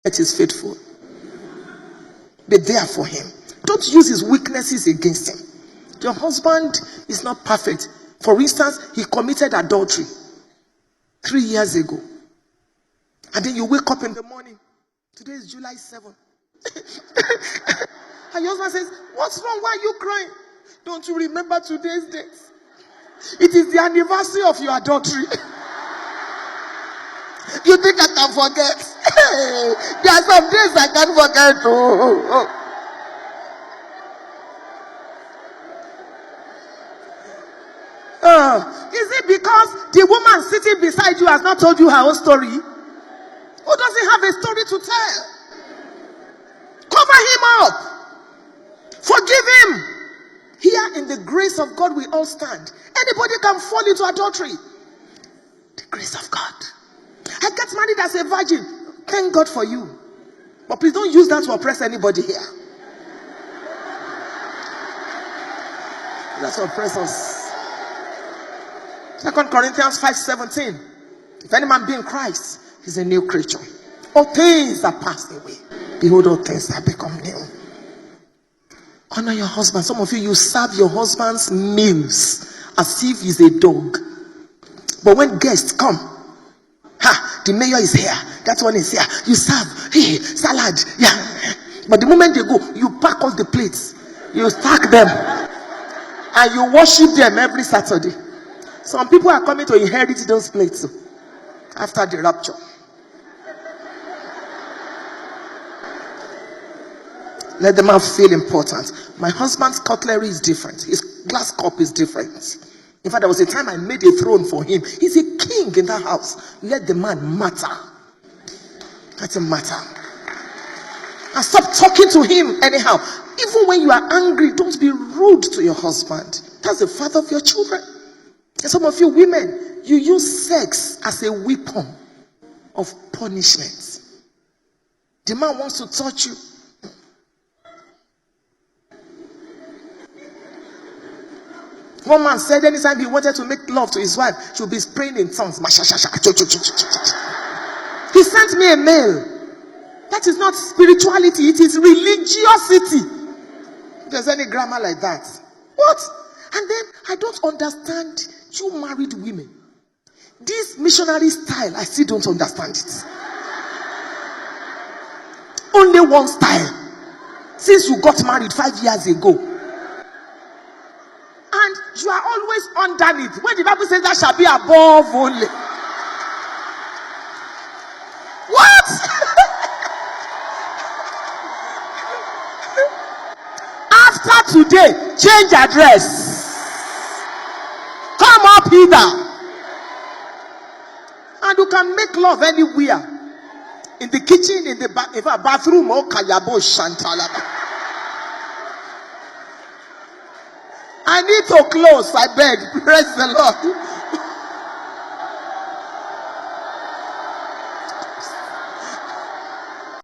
It is faithful. Be there for him. Don't use his weaknesses against him. Your husband is not perfect. For instance, he committed adultery 3 years ago. And then you wake up in the morning. Today is July 7th. And your husband says, what's wrong? Why are you crying? Don't you remember today's date? It is the anniversary of your adultery. You think I can forget? There are some days I can't forget. Is it because the woman sitting beside you has not told you her own story? Who doesn't have a story to tell? Cover him up. Forgive him. Here in the grace of God we all stand. Anybody can fall into adultery. The grace of God. I get married as a virgin. Thank God for you. But please don't use that to oppress anybody here. That's oppress us. 2 Corinthians 5:17. If any man be in Christ, he's a new creature. All things are passed away. Behold, all things have become new. Honor your husband. Some of you serve your husband's meals as if he's a dog. But when guests come, the mayor is here, that one is here, you serve, hey, salad, yeah. But the moment they go, you pack off the plates, you stack them, and you worship them every Saturday. Some people are coming to inherit those plates after the rapture. Let the man feel important. My husband's cutlery is different. His glass cup is different. In fact, there was a time I made a throne for him. He's a king in that house. Let the man matter. Let him matter. And stop talking to him anyhow. Even when you are angry, don't be rude to your husband. That's the father of your children. And some of you women, you use sex as a weapon of punishment. The man wants to touch you. One man said anytime he wanted to make love to his wife, she would be praying in tongues. He sent me a mail. That is not spirituality, it is religiosity. If there's any grammar like that. What? And then I don't understand you married women. This missionary style, I still don't understand it. Only one style. Since you got married 5 years ago. And you are always underneath. When the Bible says that shall be above only. What? After today, change address. Come up hither. And you can make love anywhere. In the kitchen, in the bathroom, or kayabo shantalaba. I need to close, I beg. Praise the Lord.